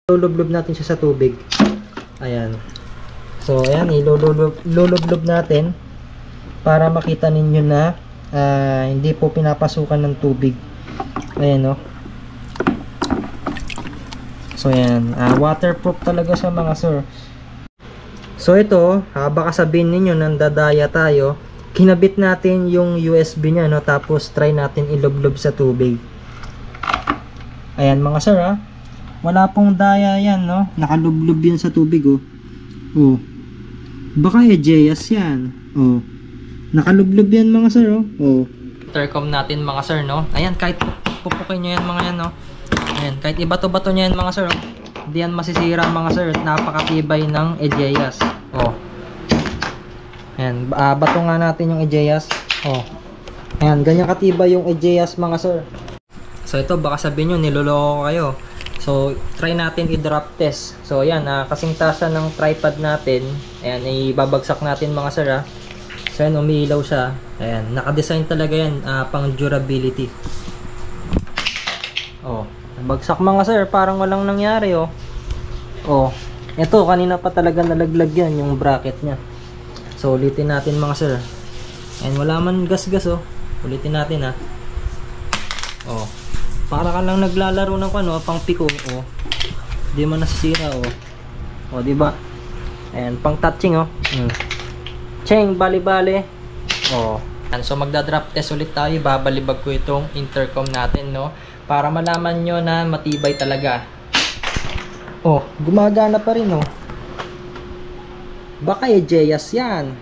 Ilulublob natin siya sa tubig. Ayan. So, ayan, ilulublob natin para makita ninyo na hindi po pinapasukan ng tubig. Ayan, no? So, ayan. Waterproof talaga siya, mga sir. So, ito, baka sabihin ninyo, nandadaya tayo. Kinabit natin yung USB niya, no? Tapos, try natin ilublob sa tubig. Ayan, mga sir, wala pong daya yan, no? Nakalublob yan sa tubig, oh. Oh. Baka Egeas yan. Oh. Nakalublob yan, mga sir, oh. Oh. Intercom natin, mga sir, no? Ayan, kahit pupukin nyo yan, mga yan, no? Ayan, kahit ibato-bato nyo yan, mga sir, oh. Hindi yan masisira, mga sir. Napakatibay ng Egeas. Oh. Ayan, bato nga natin yung Egeas. Oh. Ayan, ganyan katibay yung Egeas, mga sir. So, ito, baka sabihin nyo, niloloko kayo. So, try natin i-drop test. So, ayan, kasing tasa ng tripod natin. Ayan, ibabagsak natin, mga sir, So, ayan, umiilaw siya. Ayan, nakadesign talaga yan, pang durability. Oh, nabagsak, mga sir, parang walang nangyari, oh. Oh, ito, kanina pa talaga nalaglag yan, yung bracket niya. So, ulitin natin, mga sir. Ayan, wala man gas-gas, oh. Ulitin natin, Oh. Para ka lang naglalaro ng pang piko, oh. Di mo nasisira, oh. Oh, di ba? Ayan, pang touching, oh. Cheng, bali-bali. Oh. And so magda-drop test ulit tayo. Babalibag ko itong intercom natin, no? Para malaman nyo na matibay talaga. Oh, gumagana pa rin, oh. Baka Egeas yan.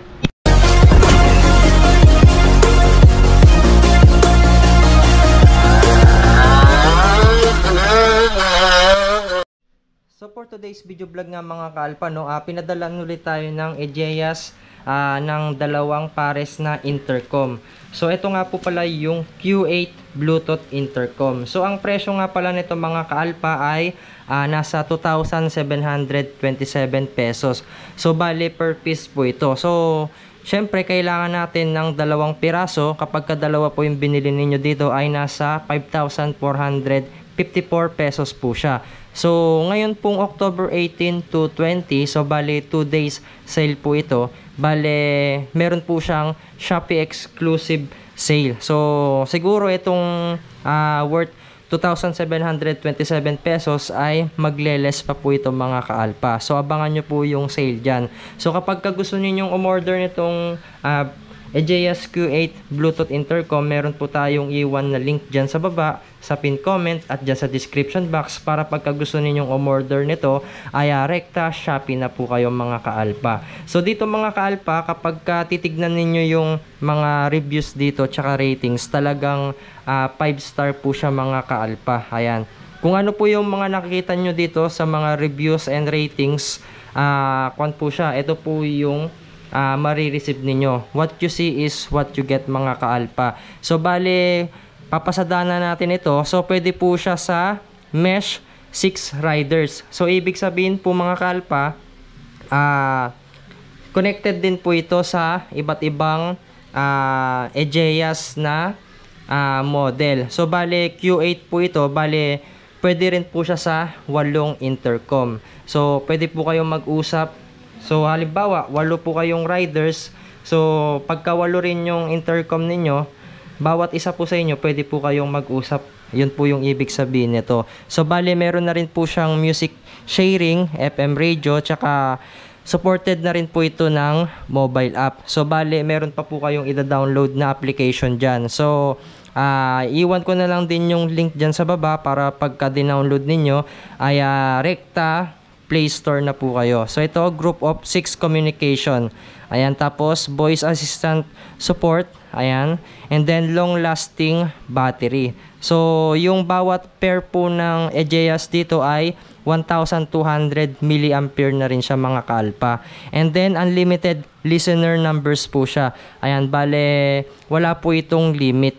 So for today's video vlog nga, mga kaalpa, no, pinadalan ulit tayo ng Egeas ng dalawang pares na intercom. So ito nga po pala yung Q8 Bluetooth intercom. So ang presyo nga pala nito, mga kaalpa, ay nasa 2,727 pesos. So bali per piece po ito. So syempre kailangan natin ng dalawang piraso. Kapag kadalawa po yung binili ninyo dito, ay nasa 5,454 pesos po siya. So, ngayon pong October 18 to 20, so bale 2 days sale po ito. Bale, meron po siyang Shopee exclusive sale. So, siguro itong worth 2,727 pesos ay magle-less pa po ito, mga kaalpa. So, abangan nyo po yung sale dyan. So, kapag gusto ninyong umorder nitong Egeas Q8 Bluetooth intercom, meron po tayong iwan na link dyan sa baba, sa pin comment at dyan sa description box, para pagka gusto ninyong umorder nito ay rekta Shopee na po kayo, mga kaalpa. So dito, mga kaalpa, kapag titignan ninyo yung mga reviews dito tsaka ratings, talagang 5 star po siya, mga kaalpa. Ayan, kung ano po yung mga nakikita nyo dito sa mga reviews and ratings, kwan po siya, ito po yung marireceive ninyo. What you see is what you get, mga kaalpa. So bale, papasadana natin ito. So pwede po siya sa mesh 6 riders. So ibig sabihin po, mga kaalpa, connected din po ito sa iba't ibang Egeas na model. So bale Q8 po ito. Bale pwede rin po siya sa 8 intercom. So pwede po kayong mag-usap. So halimbawa, 8 po kayong riders. So pagka 8 rin yung intercom ninyo, bawat isa po sa inyo pwede po kayong mag-usap. Yun po yung ibig sabihin nito. So bale, meron na rin po siyang music sharing, FM radio, tsaka supported na rin po ito ng mobile app. So bale, meron pa po kayong ida-download na application dyan. So iwan ko na lang din yung link dyan sa baba, para pagka din-download ninyo ay rekta Play Store na po kayo. So ito, group of 6 communication. Ayan, tapos voice assistant support. Ayan, and then long lasting battery. So yung bawat pair po ng Egeas dito ay 1,200 mAh na rin siya, mga kaalpa. And then unlimited listener numbers po siya. Ayan, bale wala po itong limit.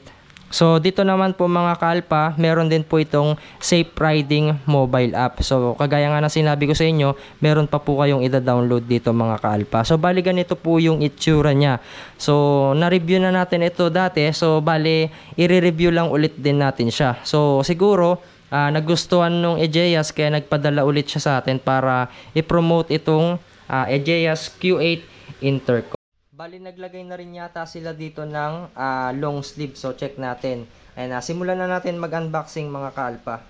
So dito naman po, mga kaalpa, meron din po itong Safe Riding mobile app. So kagaya nga na sinabi ko sa inyo, meron pa po kayong ida-download dito, mga kaalpa. So bali ganito po yung itsura niya. So na-review na natin ito dati. So bali i-review lang ulit din natin siya. So siguro nagustuhan nung Egeas kaya nagpadala ulit siya sa atin para i-promote itong Egeas Q8 Intercom. Bali naglagay na rin yata sila dito ng long sleeve, so check natin. Ayan, simulan na natin mag-unboxing mga kaalpa.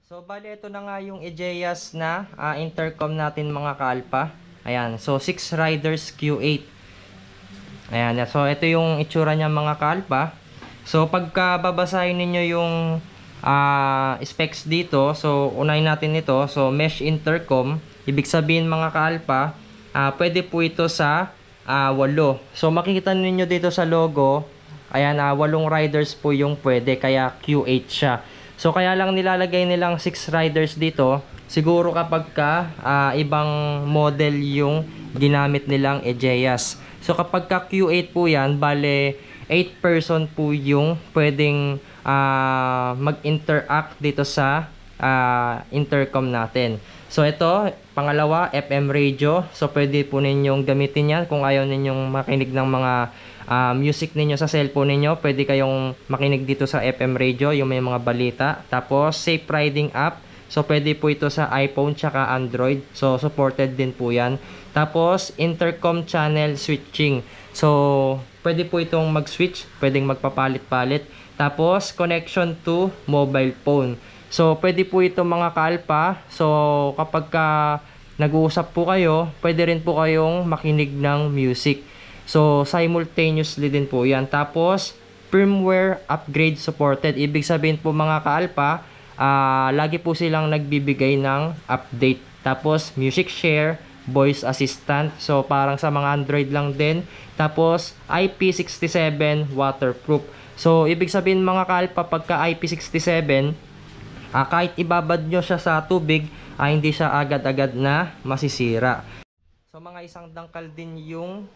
So, bali ito na nga yung Egeas na intercom natin mga kaalpa. Ayan, so 6 Riders Q8. Ayan, so ito yung itsura niya mga kaalpa. So, pagka babasahin ninyo yung specs dito, so unahin natin ito. So, mesh intercom, ibig sabihin mga kaalpa, pwede po ito sa 8. So, makikita ninyo dito sa logo, ayan, 8 riders po yung pwede, kaya Q8 siya. So kaya lang nilalagay nilang 6 riders dito, siguro kapag ibang model yung ginamit nilang Egeas. So kapag Q8 po yan, bale 8 person po yung pwedeng mag-interact dito sa intercom natin. So ito, pangalawa, FM radio. So pwede po ninyong gamitin yan kung ayaw ninyong makinig ng mga music ninyo sa cellphone ninyo. Pwede kayong makinig dito sa FM radio, yung may mga balita. Tapos safe riding app, so pwede po ito sa iPhone tsaka Android, so supported din po yan. Tapos intercom channel switching, so pwede po itong mag-switch, pwedeng magpapalit-palit. Tapos connection to mobile phone, so pwede po ito mga kaalpa. So kapag nag-uusap po kayo, pwede rin po kayong makinig ng music. So, simultaneously din po yan. Tapos, firmware upgrade supported. Ibig sabihin po mga kaalpa, lagi po silang nagbibigay ng update. Tapos, music share, voice assistant. So, parang sa mga Android lang din. Tapos, IP67 waterproof. So, ibig sabihin mga kaalpa, pagka IP67, kahit ibabad nyo siya sa tubig, hindi siya agad-agad na masisira. So mga isang dangkal din yung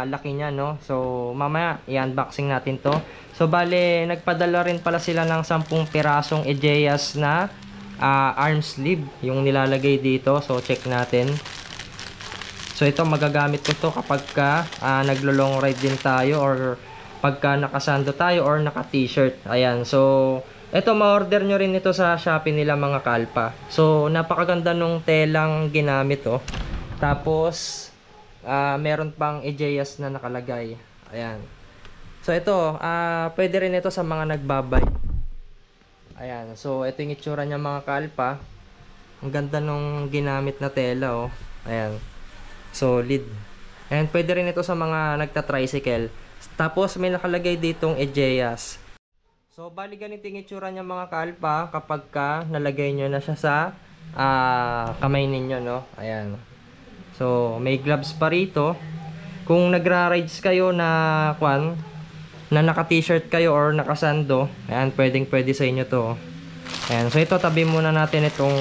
laki niya, no? So mamaya i-unboxing natin to. So bale nagpadala rin pala sila ng 10 pirasong Egeas na arm sleeve yung nilalagay dito. So check natin. So ito magagamit ko to kapag naglo-long ride din tayo, or pagka nakasando tayo or naka t-shirt. Ayan. So ito ma-order nyo rin ito sa Shopee nila mga kalpa. So napakaganda nung telang ginamit, oh. Tapos, meron pang Egeas na nakalagay. Ayan. So, ito, pwede rin ito sa mga nagbabike. Ayan. So, ito yung itsura niya mga kaalpa. Ang ganda nung ginamit na tela, oh. Ayan. Solid. And pwede rin ito sa mga nagta-tricycle. Tapos, may nakalagay ditong Egeas. So, bali ganito yung itsura niya mga kaalpa kapag nalagay nyo na siya sa kamay ninyo, no? Ayan. So, may gloves pa rito. Kung nagra-rides kayo na naka-t-shirt kayo or nakasando, ayan, pwede sa inyo to. Ayan, so ito, tabi muna natin itong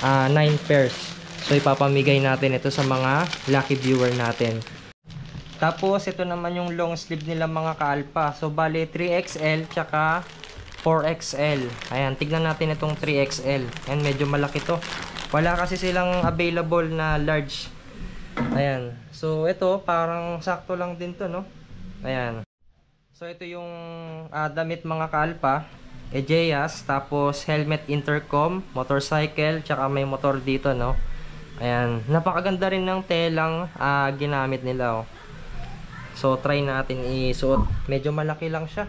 9 pairs. So, ipapamigay natin ito sa mga lucky viewer natin. Tapos, ito naman yung long sleeve nila mga kaalpa. So, bali 3XL tsaka 4XL. Ayan, tignan natin itong 3XL. Ayan, medyo malaki to. Wala kasi silang available na large. Ayan. So, ito, parang sakto lang din to, no? Ayan. So, ito yung damit mga kaalpa. Egeas, tapos helmet intercom, motorcycle, tsaka may motor dito, no? Ayan. Napakaganda rin ng telang ginamit nila, oh. So, try natin isuot. Medyo malaki lang siya.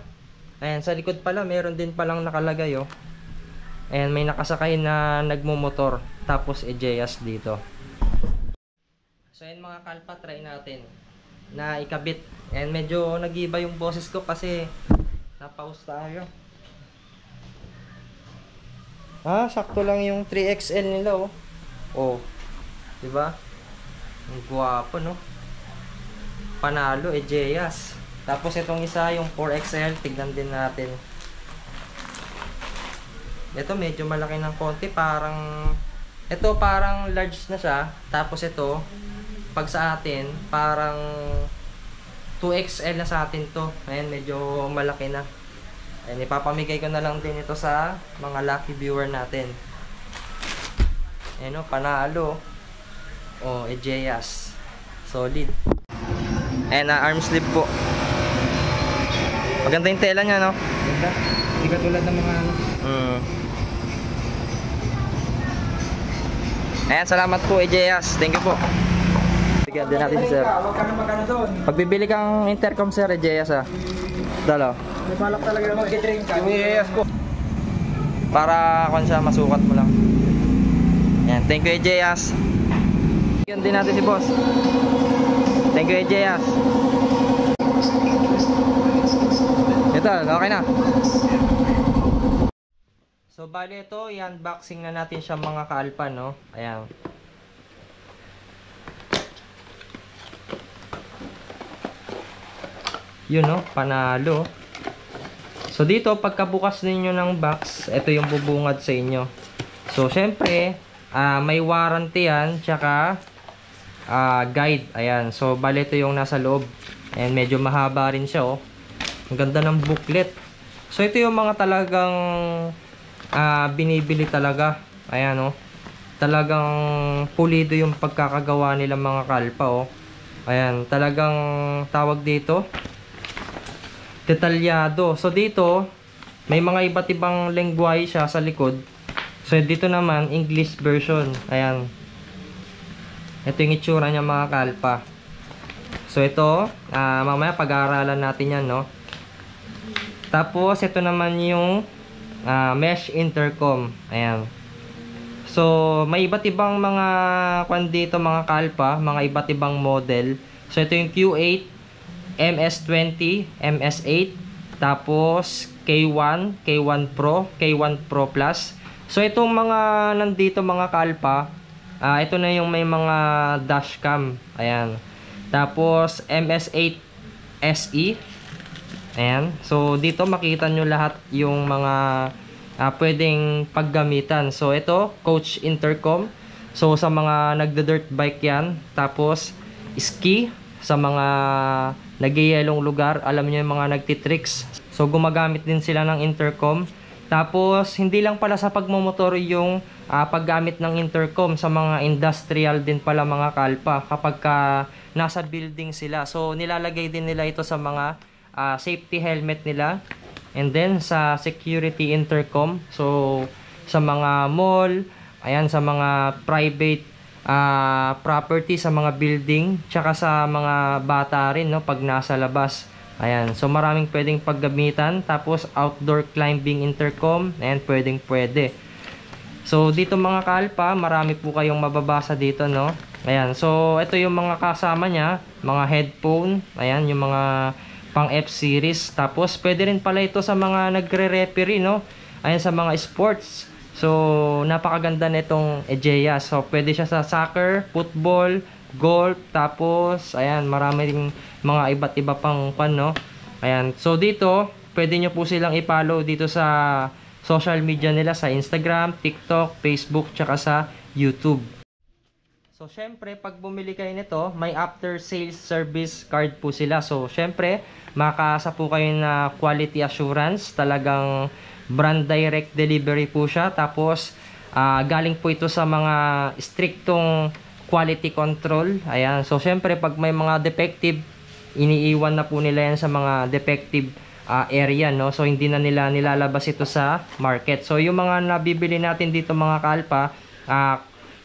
Ayan, sa likod pala, meron din palang nakalagay, oh. Ayan, may nakasakay na nagmumotor. Tapos, Egeas dito. So ayan mga kalpa, try natin na ikabit. And medyo nag-iba yung boses ko kasi napause tayo. Sakto lang yung 3XL nila, oh. Oh, diba? Ang gwapo, no? Panalo, Egeas. Tapos itong isa, yung 4XL, tignan din natin. Ito medyo malaki ng konti, parang Ito parang large na siya. Tapos ito, pag sa atin, parang 2XL na sa atin to. Ayan, medyo malaki na. Ayan, ipapamigay ko na lang din ito sa mga lucky viewer natin. Ayan o, panalo. O, Egeas. Solid. Ayan na, arm sleeve po. Maganda yung tela niya, no? Ganda. Hindi katulad ng mga ano. Ayan, salamat po, Egeas. Thank you po. Bigyan din natin si sir. Huwag ka na magano doon. Pagbibili kang intercom, sir, Egeas, ha? Dalo. May balak talaga mag-drink ka. Yung EAS ko. Para kung siya, masukat mo lang. Ayan, thank you, Egeas. Bigyan din natin si boss. Thank you, Egeas. Ito, okay na. So, bali ito, i-unboxing na natin siya mga ka-alpha, no? Ayan. Yun, no? Panalo. So, dito, pagkabukas ninyo ng box, ito yung bubungad sa inyo. So, syempre, may warranty yan, tsaka guide. Ayan. So, bali ito yung nasa loob. Ayan, medyo mahaba rin siya, oh. Ang ganda ng booklet. So, ito yung mga talagang binibili talaga. Ayan, oh. Talagang pulido yung pagkakagawa nila mga kalpa, oh. Ayan, talagang tawag dito, detalyado. So, dito, may mga iba't ibang lengguwahe siya sa likod. So, dito naman, English version. Ayan. Ito yung itsura niya mga kalpa. So, ito, mamaya pag-aaralan natin yan, no? Tapos, ito naman yung mesh intercom. Ayan. So, may iba't ibang mga kwan dito mga kalpa, mga iba't ibang model. So, ito yung Q8, MS20, MS8, tapos K1, K1 Pro, K1 Pro Plus. So, itong mga nandito mga kalpa, ito na yung may mga dashcam. Ayan. Tapos, MS8 SE. Ayan. So, dito makita nyo lahat yung mga pwedeng paggamitan. So, ito, coach intercom. So, sa mga nagda-dirt bike yan. Tapos, ski. Sa mga nag-yelong lugar. Alam nyo yung mga nagtitricks. So, gumagamit din sila ng intercom. Tapos, hindi lang pala sa pagmumotor yung paggamit ng intercom. Sa mga industrial din pala mga kalpa. Kapag nasa building sila. So, nilalagay din nila ito sa mga safety helmet nila. And then sa security intercom. So sa mga mall, ayan, sa mga private property, sa mga building, tsaka sa mga bata rin, no, pag nasa labas. Ayan, so maraming pwedeng paggamitan. Tapos outdoor climbing intercom, ayan, pwede. So dito mga kalpa, marami po kayong mababasa dito, no. Ayan, so ito yung mga kasama niya, mga headphone, ayan, yung mga pang F-series. Tapos, pwede rin pala ito sa mga nagre-referee, no? Ayan, sa mga sports. So, napakaganda nitong Egeas. So, pwede siya sa soccer, football, golf. Tapos, ayan, marami ring mga iba't iba pang pan, no? Ayan. So, dito, pwede nyo po silang i-follow dito sa social media nila, sa Instagram, TikTok, Facebook, tsaka sa YouTube. So, syempre, pag bumili kayo nito, may after sales service card po sila. So, syempre, makasa po kayo na quality assurance. Talagang brand direct delivery po siya. Tapos, galing po ito sa mga striktong quality control. Ayan. So, syempre, pag may mga defective, iniiwan na po nila yan sa mga defective area, no? So, hindi na nila nilalabas ito sa market. So, yung mga nabibili natin dito mga kalpa,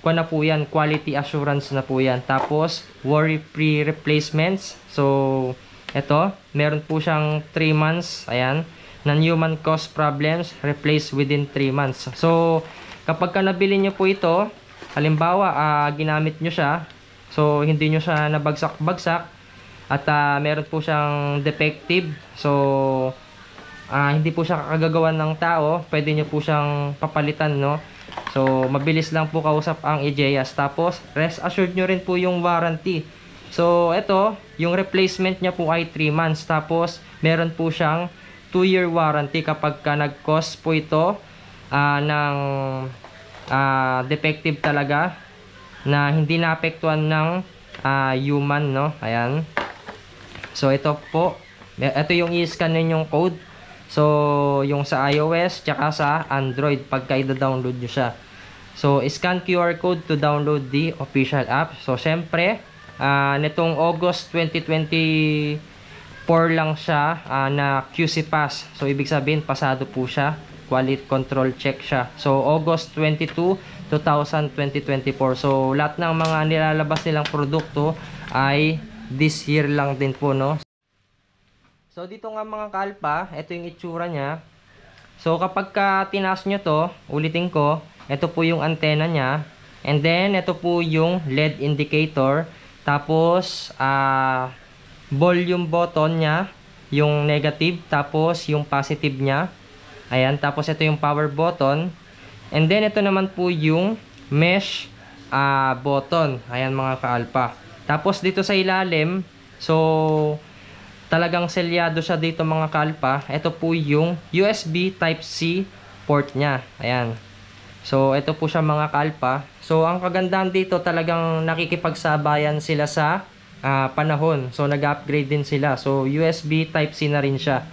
kuha na po yan, quality assurance na po yan. Tapos, worry-free replacements. So, ito, meron po siyang 3 months, ayan, non-human cause problems, replace within 3 months. So, kapag ka nabili nyo po ito, halimbawa, ginamit nyo siya, so, hindi nyo siya nabagsak-bagsak, at meron po siyang defective, so, hindi po siya kagagawan ng tao, pwede nyo po siyang papalitan, no? So, mabilis lang po kausap ang Egeas. Tapos, rest assured nyo rin po yung warranty. So, ito, yung replacement niya po ay 3 months. Tapos, meron po siyang 2-year warranty kapag ka nag-cost po ito ng defective talaga na hindi naapektuhan ng human, no? Ayan. So ito po, ito yung i-scan ninyong code. So yung sa iOS tsaka sa Android pagka i-download nyo siya. So scan QR code to download the official app. So syempre, nitong August 2024 lang siya na QC pass. So ibig sabihin pasado po siya, quality control check siya. So August 22, 2024. So lahat ng mga nilalabas nilang produkto ay this year lang din po, no? So dito nga mga kalpa, ito yung itsura niya. So kapag ka tinaas nyo to, ulitin ko, ito po yung antena niya. And then ito po yung LED indicator. Tapos volume button niya, yung negative, tapos yung positive niya. Ayan, tapos ito yung power button. And then ito naman po yung mesh button. Ayan mga kaalpa. Tapos dito sa ilalim, so talagang selyado siya dito mga kaalpa. Ito po yung USB Type-C port niya. Ayan. So ito po siya mga kaalpa. So ang kagandahan dito, talagang nakikipagsabayan sila sa panahon. So nag-upgrade din sila. So USB Type-C na rin siya.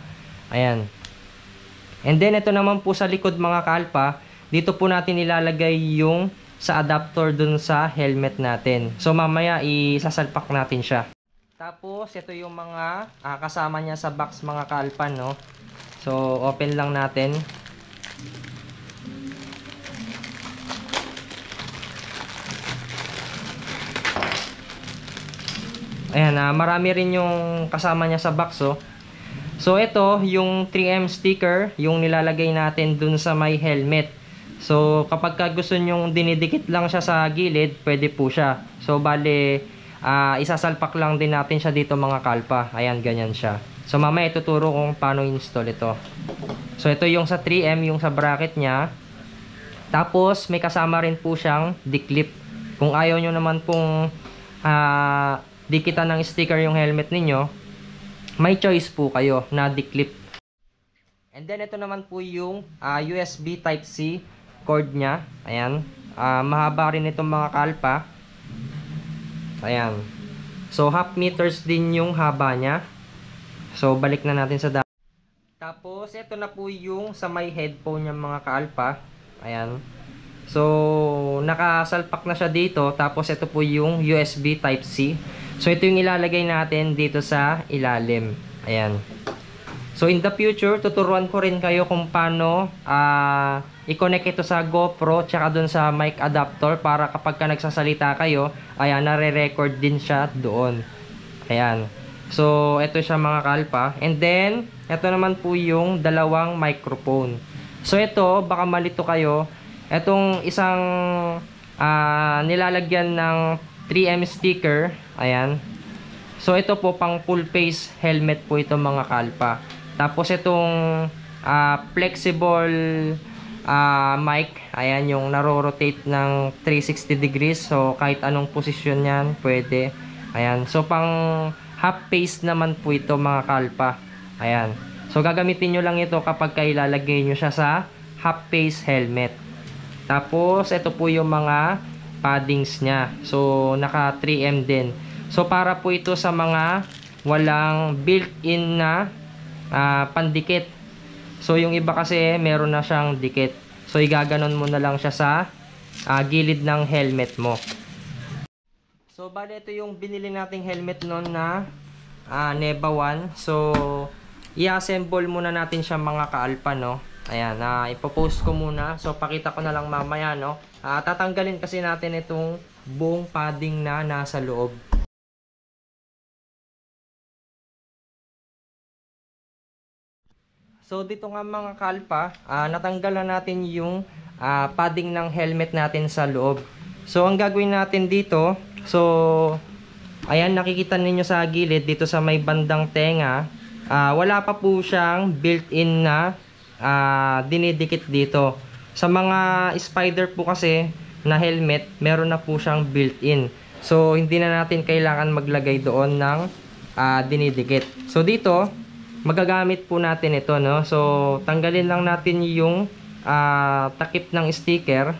Ayan. And then ito naman po sa likod mga kaalpa, dito po natin ilalagay yung sa adapter dun sa helmet natin. So mamaya isasalpak natin siya. Tapos ito yung mga kasama niya sa box mga kaalpa, no. So open lang natin. Ayan, marami rin yung kasama niya sa box, oh. So ito yung 3M sticker, yung nilalagay natin dun sa may helmet. So kapag gusto nyong dinidikit lang siya sa gilid, pwede po siya. So bale, isasalpak lang din natin siya dito mga kalpa. Ayan, ganyan siya. So mamaya ituturo kung paano install ito. So ito yung sa 3M, yung sa bracket niya. Tapos may kasama rin po siyang declip. Kung ayaw nyo naman pong dikitan ng sticker yung helmet ninyo, may choice po kayo na declip. And then ito naman po yung USB Type-C cord niya. Ayan. Mahaba rin itong mga kalpa. Ayan. So half meters din yung haba niya. So balik na natin sa tapos ito na po yung sa may headphone niya mga kalpa. Ayan. So nakasalpak na siya dito. Tapos ito po yung USB Type-C. So ito yung ilalagay natin dito sa ilalim. Ayan. So in the future, tuturuan ko rin kayo kung paano i-connect ito sa GoPro tsaka dun sa mic adapter para kapag ka nagsasalita kayo, ayan, nare-record din siya doon. Ayan. So ito siya mga kalpa. And then, ito naman po yung dalawang microphone. So ito, baka malito kayo. Itong isang nilalagyan ng 3M sticker. Ayan. So ito po pang full face helmet po ito mga kalpa. Tapos itong flexible mic, ayan, yung naro-rotate ng 360 degrees. So kahit anong posisyon yan, pwede. Ayan. So pang half face naman po ito mga kalpa. Ayan. So gagamitin nyo lang ito kapag ilalagay nyo siya sa half face helmet. Tapos ito po yung mga paddings nya. So naka 3M din. So para po ito sa mga walang built-in na pandikit. So yung iba kasi meron na siyang dikit. So igaganon mo na lang siya sa gilid ng helmet mo. So bali ito yung binili nating helmet noon na Neva 1. So i-assemble muna natin siya mga kaalpa, no. Ayan, ipopost ko muna. So pakita ko na lang mamaya, no. Tatanggalin kasi natin itong buong padding na nasa loob. So dito nga mga kalpa, natanggal na natin yung padding ng helmet natin sa loob. So ang gagawin natin dito, so ayan, nakikita ninyo sa gilid dito sa may bandang tenga, wala pa po siyang built-in na dinidikit dito. Sa mga spider po kasi na helmet, meron na po siyang built-in. So hindi na natin kailangan maglagay doon ng dinidikit. So dito magagamit po natin ito, no. So tanggalin lang natin yung takip ng sticker.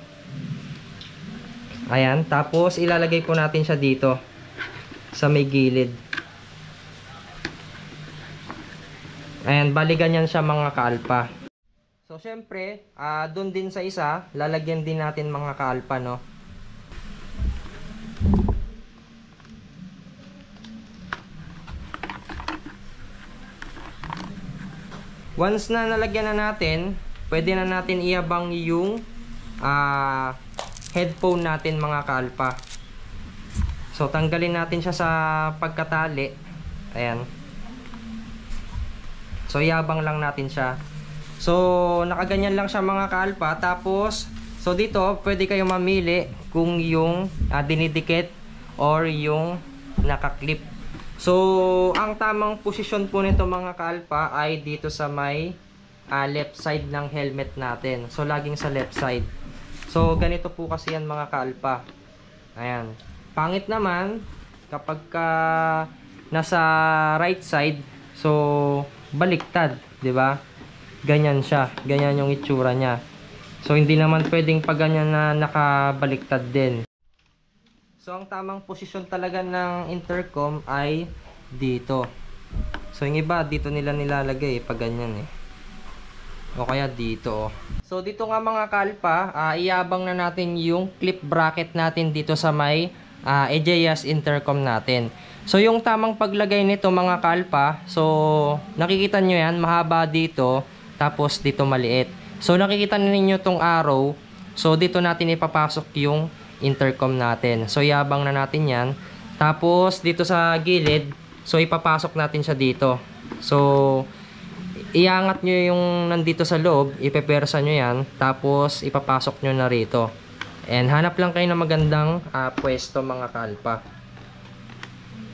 Ayan, tapos ilalagay po natin siya dito sa may gilid. Ayan, bali ganyan siya mga kaalpa. So syempre, doon din sa isa, lalagyan din natin mga kaalpa, no. Once na nalagyan na natin, pwede na natin iabang yung headphone natin mga kaalpa. So tanggalin natin siya sa pagkatali. Ayan. So iabang lang natin siya. So nakaganyan lang siya mga kaalpa. Tapos so dito pwede kayo mamili kung yung dinidikit or yung nakaklip. So ang tamang posisyon po nito mga kaalpa ay dito sa may left side ng helmet natin. So laging sa left side. So ganito po kasi yan mga kaalpa. Ayan. Pangit naman kapag nasa right side, so baliktad, 'di ba? Ganyan siya. Ganyan yung itsura niya. So hindi naman pwedeng pag ganyan na nakabaliktad din. So ang tamang posisyon talaga ng intercom ay dito. So yung iba dito nila nilalagay pag ganyan o kaya dito. So dito nga mga kaalpa, iabang na natin yung clip bracket natin dito sa may EJAS intercom natin. So yung tamang paglagay nito mga kaalpa, so nakikita nyo yan, mahaba dito, tapos dito maliit. So nakikita ninyo tong arrow, so dito natin ipapasok yung intercom natin. So iabang na natin yan. Tapos dito sa gilid, so ipapasok natin siya dito. So iangat nyo yung nandito sa loob, ipepersa nyo yan, tapos ipapasok nyo na rito. And hanap lang kayo ng magandang pwesto mga kaalpa.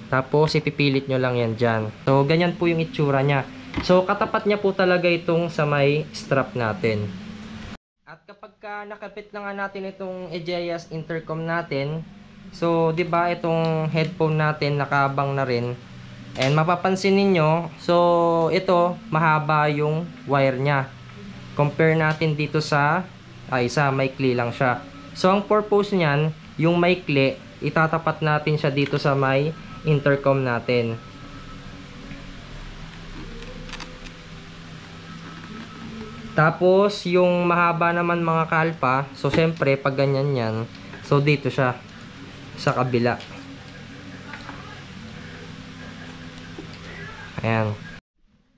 Tapos ipipilit nyo lang yan dyan. So ganyan po yung itsura nya. So katapat niya po talaga itong sa may strap natin. At kapag nakapit na nga natin itong EJAS intercom natin, so 'di ba itong headphone natin nakabang na rin. And mapapansin niyo, so ito mahaba yung wire niya. Compare natin dito sa isa maikli lang siya. So ang purpose niyan, yung maikli, itatapat natin siya dito sa may intercom natin. Tapos, yung mahaba naman mga kaalpa, so syempre, pag ganyan yan, so dito siya, sa kabila. Ayan.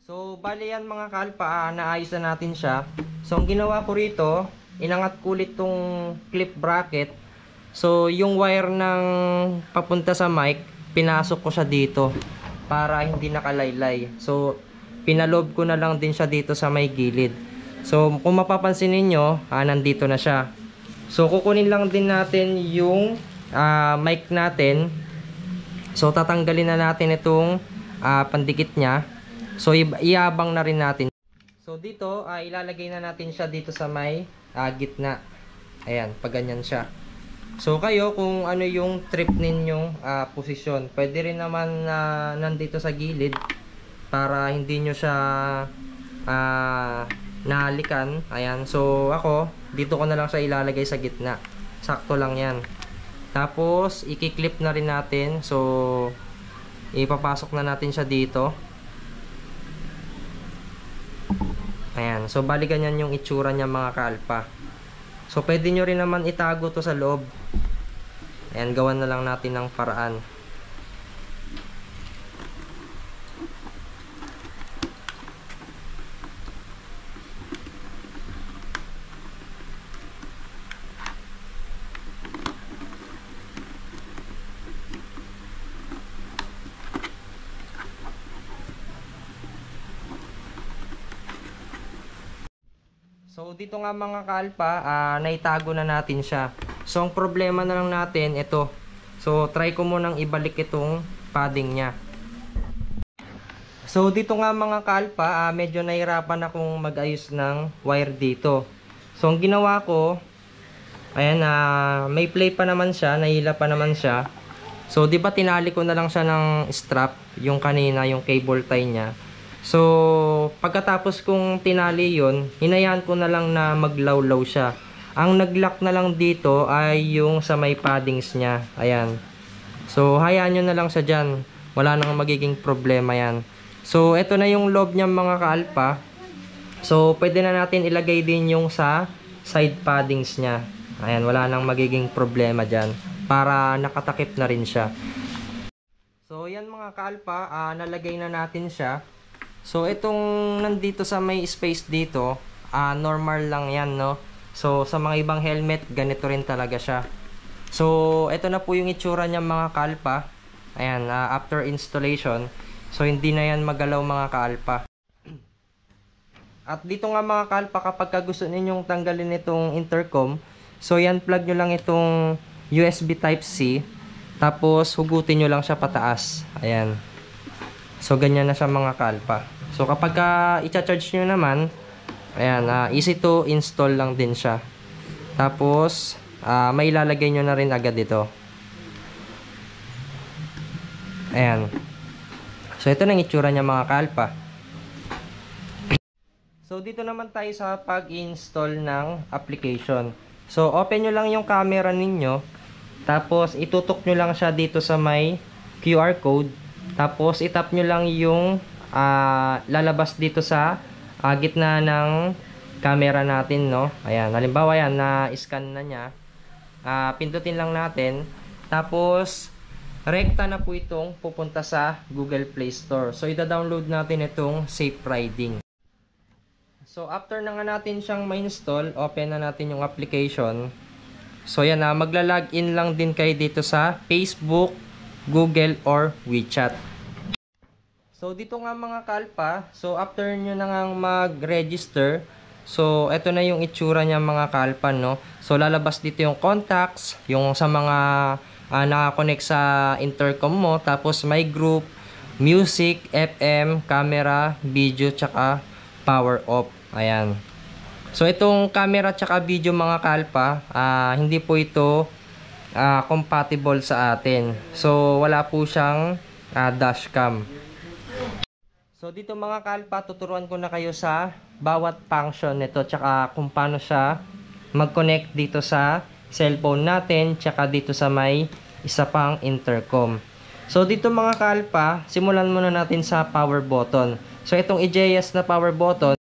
So, bali yan mga kaalpa, naayos na natin siya. So, ang ginawa ko rito, inangat ko ulit tong clip bracket. So, yung wire ng papunta sa mic, pinasok ko siya dito, para hindi nakalaylay. So, pinalob ko na lang din siya dito sa may gilid. So, kung mapapansin ninyo, nandito na siya. So, kukunin lang din natin yung mic natin. So, tatanggalin na natin itong pandikit niya. So, iabang na rin natin. So, dito, ilalagay na natin siya dito sa may gitna. Ayan, pag ganyan siya. So, kayo, kung ano yung trip ninyong posisyon, pwede rin naman na nandito sa gilid para hindi nyo siya nahalikan. Ayan, so ako dito ko na lang siya ilalagay sa gitna, sakto lang yan. Tapos i-clip na rin natin, so ipapasok na natin siya dito. Ayan, so bali ganyan yung itsura niya mga kaalpa. So pwede nyo rin naman itago to sa loob. Ayan, gawan na lang natin ng paraan. So dito nga mga kaalpa, naitago na natin siya. So ang problema na lang natin ito. So try ko munang ibalik itong padding niya. So dito nga mga kaalpa, medyo nahirapan akong mag-ayos ng wire dito. So ang ginawa ko, ayan, may play pa naman siya, nahila pa naman siya. So di ba tinali ko na lang siya ng strap, yung kanina, yung cable tie niya. So, pagkatapos kong tinali yun, hinayaan ko na lang na maglawlaw siya. Ang nag-lock na lang dito ay yung sa may paddings niya. Ayan. So, hayaan nyo na lang siya dyan. Wala nang magiging problema yan. So, ito na yung loob niya mga ka-alpha. So, pwede na natin ilagay din yung sa side paddings niya. Ayan, wala nang magiging problema dyan. Para nakatakip na rin siya. So, yan mga ka-alpha, nalagay na natin siya. So, itong nandito sa may space dito, normal lang yan, no? So, sa mga ibang helmet, ganito rin talaga siya. So, ito na po yung itsura niya mga ka-alpha. Ayan, after installation. So, hindi na yan magalaw mga ka-alpha. At dito nga mga ka-alpha, kapag gusto ninyong tanggalin itong intercom, so yan, plug nyo lang itong USB Type-C. Tapos, hugutin nyo lang siya pataas. Ayan. So, ganyan na siya mga ka-alpha. So, kapag i-charge nyo naman, ayan, easy to install lang din siya. Tapos, may ilalagay nyo na rin agad dito. Ayan. So, ito na ang itsura niya mga ka-alpha. So, dito naman tayo sa pag-install ng application. So, open nyo lang yung camera ninyo. Tapos, itutok nyo lang siya dito sa may QR code. Tapos, itap nyo lang yung lalabas dito sa gitna ng camera natin, no? Ayan, halimbawa yan, na-scan na niya. Pindutin lang natin. Tapos, rekta na po itong pupunta sa Google Play Store. So, ida-download natin itong Safe Riding. So, after na nga natin siyang ma-install, open na natin yung application. So, yan na, magla-login lang din kayo dito sa Facebook, Google, or WeChat. So, dito nga mga ka-alpha, so after nyo na nga mag-register, so, ito na yung itsura niya mga ka-alpha, no? So, lalabas dito yung contacts, yung sa mga nakakonect sa intercom mo, tapos may group, music, FM, camera, video, tsaka power off. Ayan. So, itong camera tsaka video mga ka-alpha, hindi po ito compatible sa atin. So, wala po siyang dashcam. So, dito mga ka-alpha, tuturuan ko na kayo sa bawat function nito tsaka kung paano siya mag-connect dito sa cellphone natin tsaka dito sa may isa pang intercom. So, dito mga ka-alpha, simulan muna natin sa power button. So, itong EJS na power button,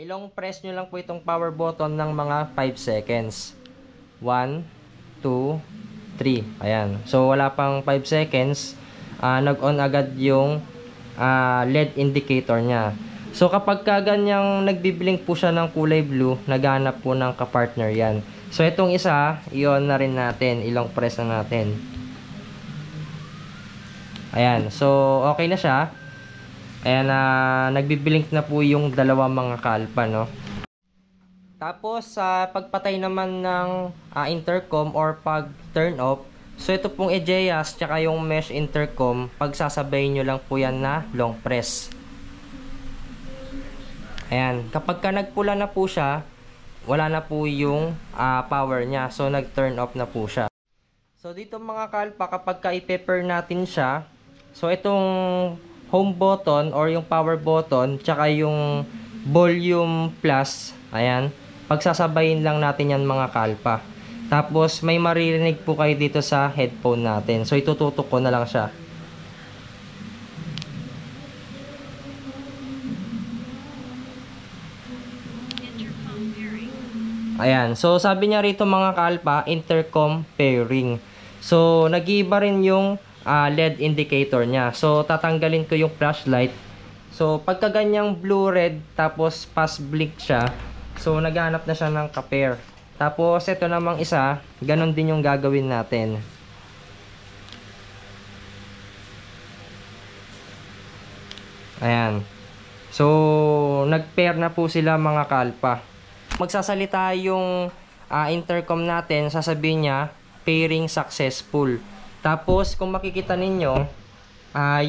ilong press nyo lang po itong power button ng mga 5 seconds. 1, 2, 3. Ayan. So, wala pang 5 seconds. Nag-on agad yung LED indicator niya. So, kapag ganyang nagbiblink po siya ng kulay blue, naghanap po ng kapartner yan. So, itong isa, i-on na rin natin. Ilong press na natin. Ayan. So, okay na siya. Ayan, nagbiblink na po yung dalawa mga ka-alpha, no? Tapos, sa pagpatay naman ng intercom or pag turn off, so ito pong EJS tsaka yung mesh intercom, pagsasabay nyo lang po yan na long press. Ayan, kapag nagpula na po siya, wala na po yung power niya. So, nag-turn off na po siya. So, dito mga ka-alpha, kapag i-pair natin siya, so itong home button or yung power button tsaka yung volume plus, ayan, pagsasabayin lang natin yan mga ka-alpha. Tapos may maririnig po kayo dito sa headphone natin. So itututok ko na lang siya. Ayan, so sabi niya rito mga ka-alpha, intercom pairing. So nag-iiba rin yung LED indicator niya. So, tatanggalin ko yung flashlight. So, pagka ganyang blue-red, tapos pass blink siya, so, naghanap na siya ng ka-pair. Tapos, ito namang isa, ganun din yung gagawin natin. Ayan. So, nag-pair na po sila mga ka-alpha. Magsasalita yung intercom natin, sasabihin niya, pairing successful. Tapos, kung makikita ninyo,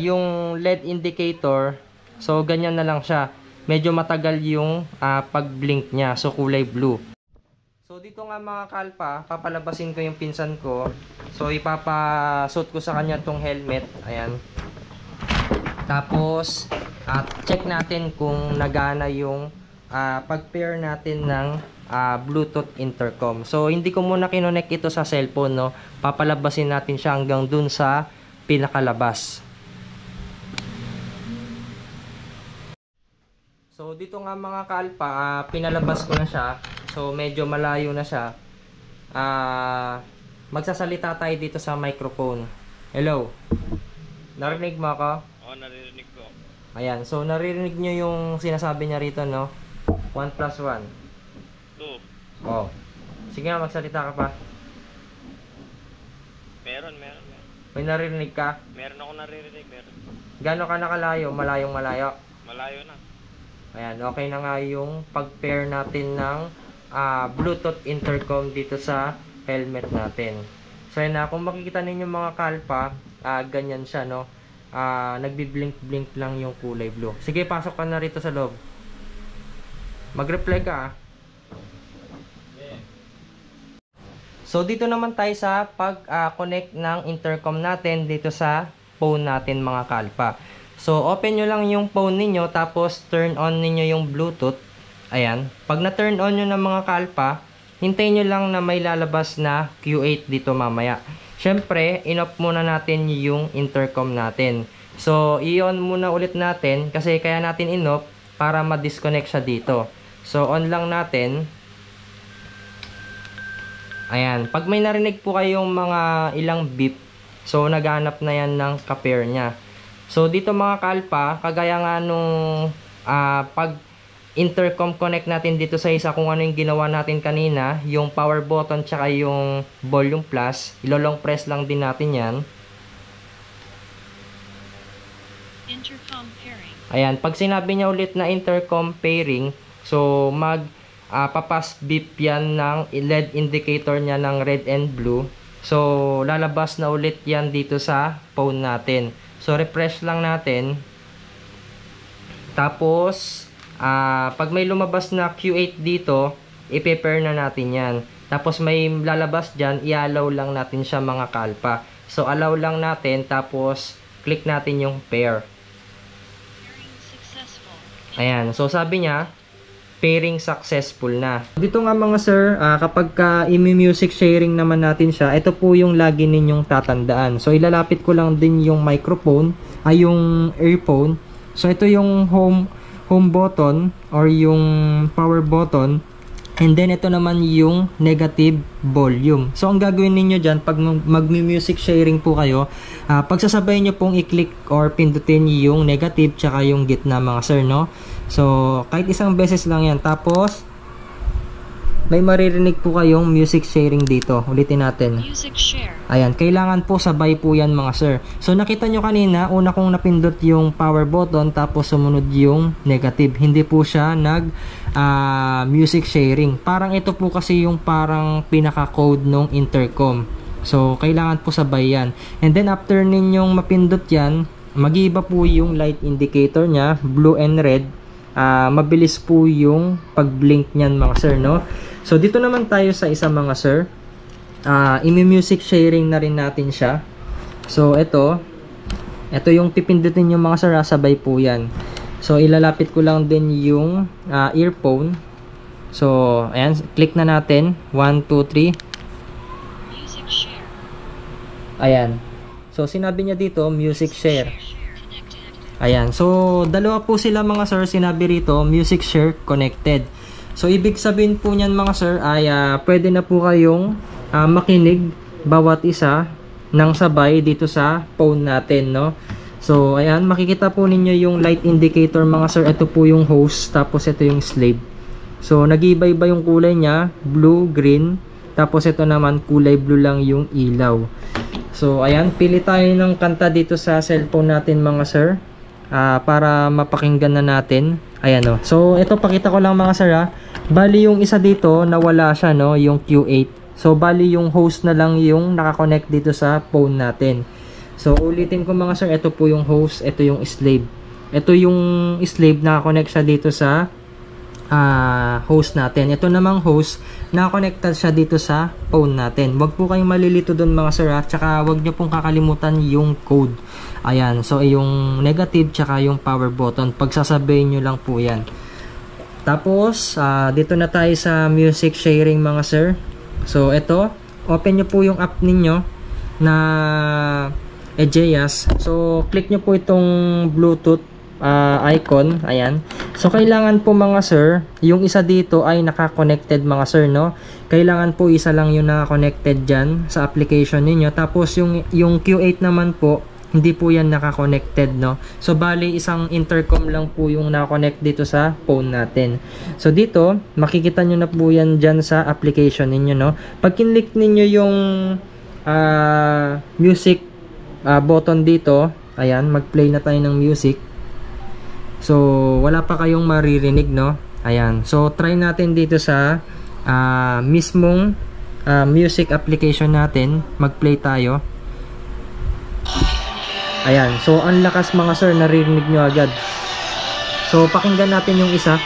yung LED indicator, so, ganyan na lang siya. Medyo matagal yung pag-blink niya. So, kulay blue. So, dito nga mga ka-alpha, papalabasin ko yung pinsan ko. So, ipapasuot ko sa kanya tong helmet. Ayan. Tapos, check natin kung nagana yung pag-pair natin ng Bluetooth intercom. So, hindi ko muna kinonect ito sa cellphone, no? Papalabasin natin siya hanggang dun sa pinakalabas. So, dito nga mga kalpa, pinalabas ko na siya. So, medyo malayo na siya. Magsasalita tayo dito sa microphone. Hello? Narinig mo ako? Oo, naririnig ko. Ayan. So, naririnig nyo yung sinasabi niya rito, no? 1 plus 1. 2. Oh. Sige nga, magsalita ka pa. Meron. May naririnig ka? Meron ako naririnig, meron. Gano'n ka nakalayo? Malayong malayo? Malayo na. Ayan, okay na nga yung pag-pair natin ng Bluetooth intercom dito sa helmet natin. So, yun na. Kung makikita ninyo mga kalpa, ganyan siya, no? Nagbi-blink-blink lang yung kulay blue. Sige, pasok ka na rito sa loob. Mag-reply ka, So, dito naman tayo sa pag-connect ng intercom natin dito sa phone natin mga kalpa. So, open nyo lang yung phone ninyo, tapos turn on ninyo yung Bluetooth. Ayan. Pag na-turn on nyo ng mga kalpa, hintayin nyo lang na may lalabas na Q8 dito mamaya. Siyempre, in-off muna natin yung intercom natin. So, i-on muna ulit natin kasi kaya natin in-off para ma-disconnect siya dito. So, on lang natin. Ayan. Pag may narinig po kayong mga ilang beep, so, naghanap na yan ng ka-pair niya. So, dito mga kalpa, kagaya nga nung pag intercom connect natin dito sa isa, kung ano yung ginawa natin kanina, yung power button tsaka yung volume plus, ilolong press lang din natin yan. Intercom pairing. Ayan, pag sinabi niya ulit na intercom pairing, so papas beep yan ng LED indicator niya ng red and blue. So, lalabas na ulit yan dito sa phone natin. So, refresh lang natin. Tapos, pag may lumabas na Q8 dito, i-pair na natin yan. Tapos, may lalabas dyan, i-allow lang natin siya mga kalpa. So, allow lang natin, tapos, click natin yung pair. Pairing successful. Ayan. So, sabi niya, pairing successful na. Dito nga mga sir, kapag i-music sharing naman natin siya, ito po yung lagi ninyong tatandaan. So, ilalapit ko lang din yung microphone, yung earphone. So, ito yung home button or yung power button. And then, ito naman yung negative volume. So, ang gagawin ninyo dyan, pag mag-music sharing po kayo, pagsasabay nyo pong i-click or pindutin yung negative tsaka yung gitna mga sir, no? So, kahit isang beses lang yan. Tapos, may maririnig po kayong music sharing dito. Ulitin natin. Music share. Ayan, kailangan po sabay po yan mga sir. So, nakita nyo kanina, una kong napindot yung power button, tapos sumunod yung negative. Hindi po siya music sharing. Parang ito po kasi yung parang pinaka-code ng intercom. So, kailangan po sabay yan. And then, after ninyong mapindot yan, mag-iiba po yung light indicator nya, blue and red. Mabilis po yung pag-blink niyan mga sir, no? So, dito naman tayo sa isa mga sir. Imi-music sharing na rin natin siya. So, ito yung pipindutin yung mga sir, sabay po yan. So, ilalapit ko lang din yung earphone. So, ayan, click na natin. 1, 2, 3. Music share. Ayan. So, sinabi niya dito, music share. Connected. Ayan. So, dalawa po sila mga sir, sinabi rito, music share connected. So, ibig sabihin po niyan mga sir ay pwede na po kayong makinig bawat isa ng sabay dito sa phone natin, no? So, ayan, makikita po ninyo yung light indicator mga sir. Ito po yung host, tapos ito yung slave. So, nag-iiba-iba yung kulay niya, blue, green, tapos ito naman kulay blue lang yung ilaw. So, ayan, pili tayo ng kanta dito sa cellphone natin mga sir, para mapakinggan na natin. Ayan, o. So, ito pakita ko lang mga sir, bali yung isa dito, nawala siya, no, yung Q8. So, bali yung host na lang yung nakakonect dito sa phone natin. So, ulitin ko mga sir, ito po yung host, ito yung slave. Ito yung slave, nakakonect siya dito sa host natin. Ito namang host, nakakonected siya dito sa phone natin. Huwag po kayong malilito doon mga sir, at saka huwag nyo pong kakalimutan yung code. Ayan, so yung negative tsaka yung power button, pagsasabayin nyo lang po yan. Tapos, dito na tayo sa music sharing mga sir. So, ito, open nyo po yung app ninyo na Egeas. So, click nyo po itong Bluetooth icon. Ayan. So, kailangan po mga sir, yung isa dito ay naka-connected mga sir, no? Kailangan po isa lang yung naka-connected dyan sa application ninyo. Tapos, yung Q8 naman po, hindi po yan naka-connected, no? So, bali, isang intercom lang po yung naka-connect dito sa phone natin. So, dito, makikita nyo na po yan dyan sa application ninyo, no? Pag kinlik ninyo yung music button dito, ayan, mag-play na tayo ng music. So, wala pa kayong maririnig, no? Ayan. So, try natin dito sa mismong music application natin. Mag-play tayo. Ayan. So, ang lakas mga sir, naririnig nyo agad. So, pakinggan natin yung isa.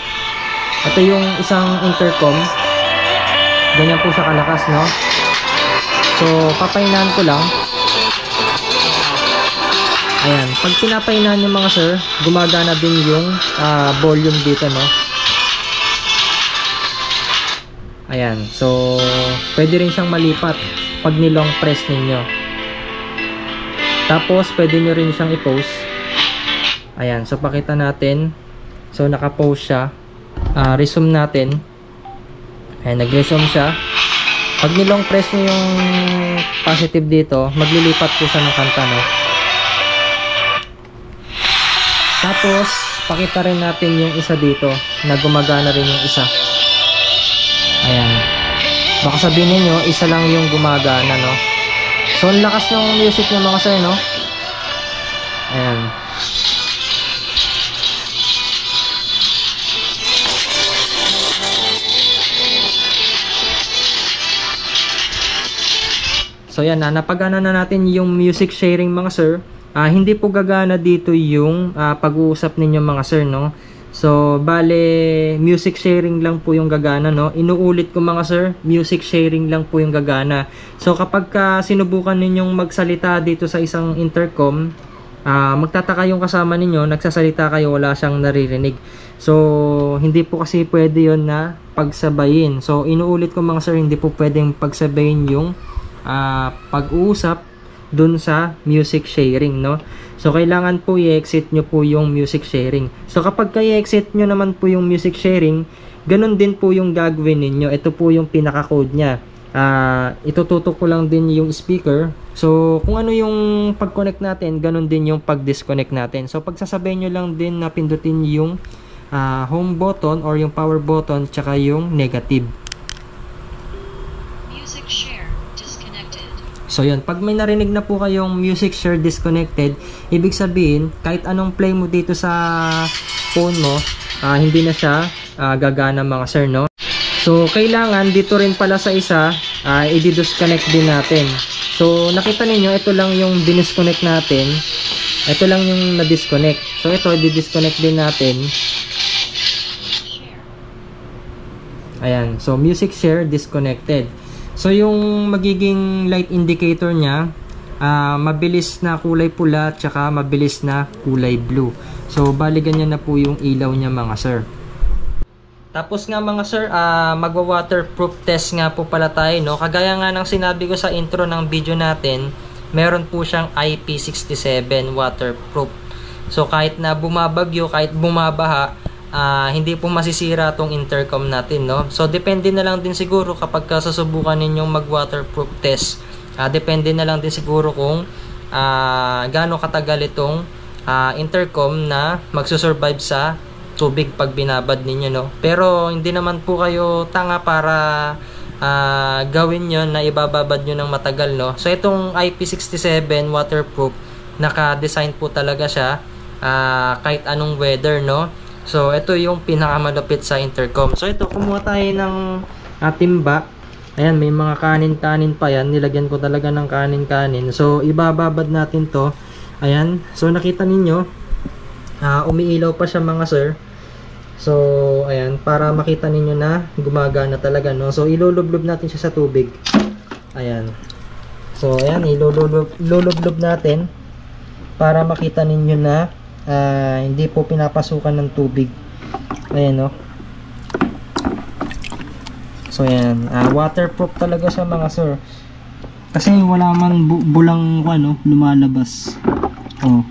Ito yung isang intercom. Ganyan po siya kalakas, no? So, papainahan ko lang. Ayan. Pag pinapainahan nyo mga sir, gumagana din yung volume dito, no? Ayan. So, pwede rin siyang malipat pag nilong press ninyo. Tapos, pwede nyo rin siyang i-pause. Ayan. So, pakita natin. So, naka-pause siya. Resume natin. Ayan. Nag-resume siya. Pag nilong press nyo yung positive dito, maglilipat po siya ng kanta, no? Tapos, pakita rin natin yung isa dito na gumagana rin yung isa. Ayan. Baka sabihin niyo isa lang yung gumagana, no? So, ang lakas ng music ng mga sir, no? Ayan. So, yan na. Napagana na natin yung music sharing mga sir. Hindi po gagana dito yung pag-uusap ninyo mga sir, no? So, bale, music sharing lang po yung gagana, no? Inuulit ko mga sir, music sharing lang po yung gagana. So, kapag sinubukan ninyong magsalita dito sa isang intercom, magtataka yung kasama ninyo, nagsasalita kayo, wala siyang naririnig. So, hindi po kasi pwede yon na pagsabayin. So, inuulit ko mga sir, hindi po pwedeng pagsabayin yung pag-uusap dun sa music sharing, no? So, kailangan po i-exit nyo po yung music sharing. So, kapag i-exit nyo naman po yung music sharing, ganun din po yung gagawin ninyo. Ito po yung pinaka-code nya. Itututok ko lang din yung speaker. So, kung ano yung pag-connect natin, ganun din yung pag-disconnect natin. So, pagsasabihin nyo lang din na pindutin yung home button or yung power button tsaka yung negative. Music share disconnected. So yun, pag may narinig na po kayong music share disconnected, ibig sabihin, kahit anong play mo dito sa phone mo, hindi na siya gagana mga sir, no? So, kailangan dito rin pala sa isa, i-disconnect din natin. So, nakita ninyo, ito lang yung disconnect natin. Ito lang yung na-disconnect. So, ito, i-disconnect din natin. Ayan. So, music share disconnected. So, yung magiging light indicator niya, mabilis na kulay pula, tsaka mabilis na kulay blue. So, bali ganyan na po yung ilaw niya mga sir. Tapos nga mga sir, magwa-waterproof test nga po pala tayo, no? Kagaya nga ng sinabi ko sa intro ng video natin, meron po siyang IP67 waterproof. So, kahit na bumabagyo, kahit bumabaha, hindi po masisira tong intercom natin, no? So, depende na lang din siguro kapag susubukan ninyong mag-waterproof test. Depende na lang din siguro kung gaano katagal itong intercom na magsusurvive sa tubig pag binabad ninyo, no? Pero, hindi naman po kayo tanga para gawin yon na ibababad nyo ng matagal, no? So, itong IP67 waterproof, naka-design po talaga siya kahit anong weather, no? So, ito yung pinakamalupit sa intercom. So, ito, kumuha tayo ng timba. Ayan, may mga kanin-kanin pa yan. Nilagyan ko talaga ng kanin-kanin. So, ibababad natin to. Ayan. So, nakita ninyo, umiilaw pa siya mga sir. So, ayan, para makita ninyo na gumagana talaga, no? So, ilulublob natin siya sa tubig. Ayan. So, ayan, ilulublob natin para makita ninyo na hindi po pinapasukan ng tubig. Ayan, no? So yan, waterproof talaga siya mga sir. Kasi wala man bulang ano, lumalabas. Oh.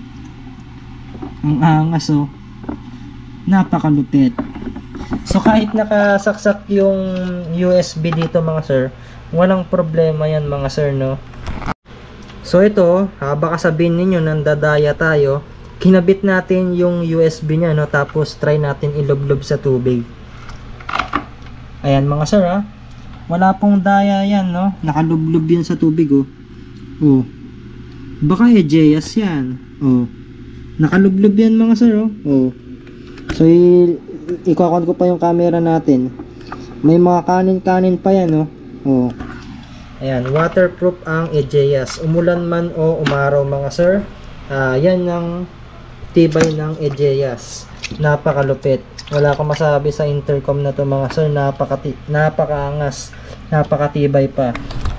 Ang angas oh. Napakalupit. So kahit nakasaksak yung USB dito mga sir, walang problema yan mga sir, no. So ito, baka sabihin ninyo nandadaya tayo, kinabit natin yung USB nya, no, tapos try natin ilublob sa tubig. Ayan mga sir, wala pong daya yan, no, nakalublob yan sa tubig oh. Oh. Baka Egeas yan. Oh. Nakalublob yan mga sir oh. Oh. So i-count ko pa yung camera natin. May mga kanin-kanin pa yan oh. Oh. Ayan, waterproof ang Egeas. Umulan man o umaraw mga sir, yan ang tibay ng Egeas. Napakalupit. Wala akong masabi sa intercom na to mga sir. Napakaangas, napakatibay pa.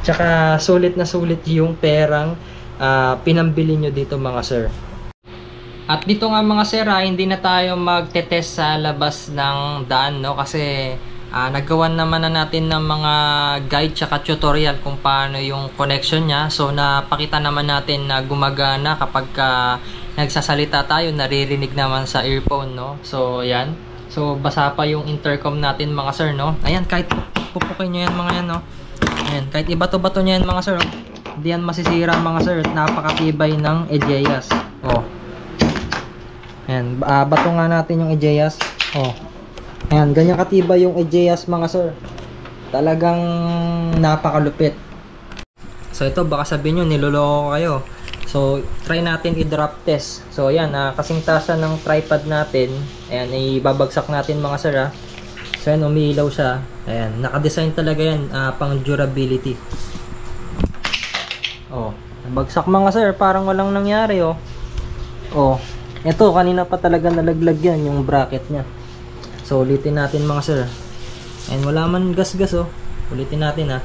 Tsaka sulit na sulit yung perang pinambili nyo dito mga sir. At dito nga mga sir, hindi na tayo magte-test sa labas ng daan, no, kasi nagawan naman na natin ng mga guide tsaka tutorial kung paano yung connection nya. So napakita naman natin na gumagana kapag nagsasalita tayo, naririnig naman sa earphone, no. So ayan. So basa pa yung intercom natin mga sir, no. Ayan, kahit pupukin nyo yan mga yan, no. Ayan, kahit ibato-bato nyo yan mga sir, hindi yan masisira mga sir. Napakatibay ng Egeas. Oh. Ayan, bato nga natin yung Egeas. Oh. Ayan, ganyan katibay yung Egeas mga sir. Talagang napakalupit. So ito, baka sabihin nyo niloloko kayo. So try natin i-drop test. So ayan, kasing tasa ng tripod natin. Ayan, ibabagsak natin mga sir So ayan, umiilaw siya. Ayan, nakadesign talaga yan pang durability. Oh, bagsak mga sir, parang walang nangyari oh. Oh, ito kanina pa talaga nalaglag yan yung bracket nya. So ulitin natin mga sir. And wala man gas-gas oh. Ulitin natin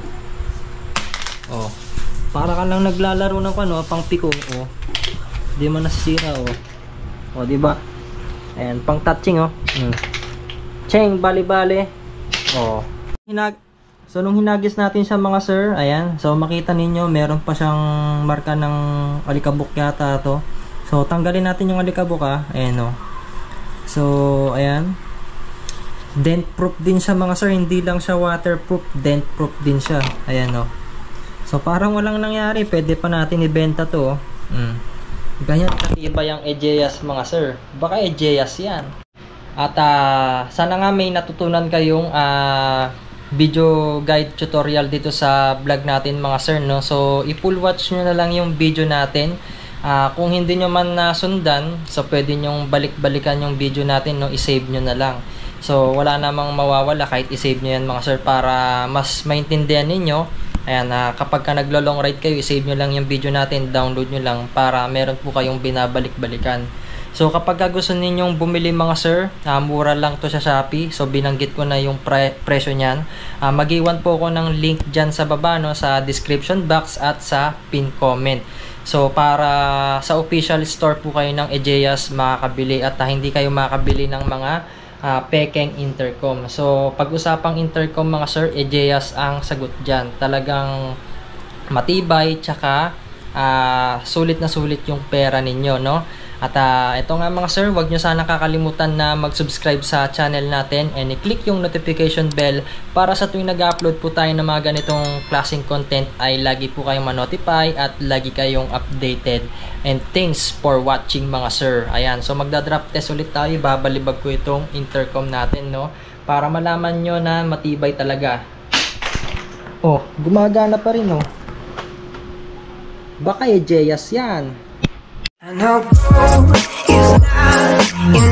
Oh. Para ka lang naglalaro ng pang piko oh. Di man nasisira oh. Oh, di ba? Ayan, pang touching oh. Cheng, bali-bali. Oh. So nung hinagis natin siya mga sir, ayan. So makita ninyo meron pa siyang marka ng alikabok yata to. So tanggalin natin yung alikabok Ayan oh. So ayan. Dent proof din siya mga sir, hindi lang siya waterproof, dent proof din siya. Ayan oh. So parang walang nangyari, pwede pa natin ibenta to oh. Ganyan katibay ang Egeas mga sir. Baka Egeas yan. At sana nga may natutunan kayong video guide tutorial dito sa vlog natin mga sir, no. So i-full watch nyo na lang yung video natin. Kung hindi nyo man nasundan, so pwede nyong balik-balikan yung video natin, no. I-save nyo na lang. So wala namang mawawala kahit i-save nyo yan mga sir, para mas maintindihan ninyo. Ayan, kapag ka naglo-long ride kayo, i-save nyo lang yung video natin, download nyo lang para meron po kayong binabalik-balikan. So kapag gusto ninyong bumili mga sir, mura lang to sa Shopee. So binanggit ko na yung presyo niyan. Mag-iwan po ako ng link dyan sa baba, no, sa description box at sa pin comment. So para sa official store po kayo ng Egeas makakabili at hindi kayo makakabili ng mga pekeng intercom. So pag-usapang intercom mga sir, Egeas ang sagot dyan. Talagang matibay, tsaka sulit na sulit yung pera ninyo, no. At ito nga mga sir, wag nyo sana kakalimutan na mag-subscribe sa channel natin and i-click yung notification bell para sa tuwing nag-upload po tayo ng mga ganitong klaseng content ay lagi po kayong ma-notify at lagi kayong updated. And thanks for watching mga sir. Ayan, so magda-drop test ulit tayo. Babalibag ko itong intercom natin, no, para malaman nyo na matibay talaga. Oh, gumagana pa rin oh. Baka Egeas yan. I know gold is not enough.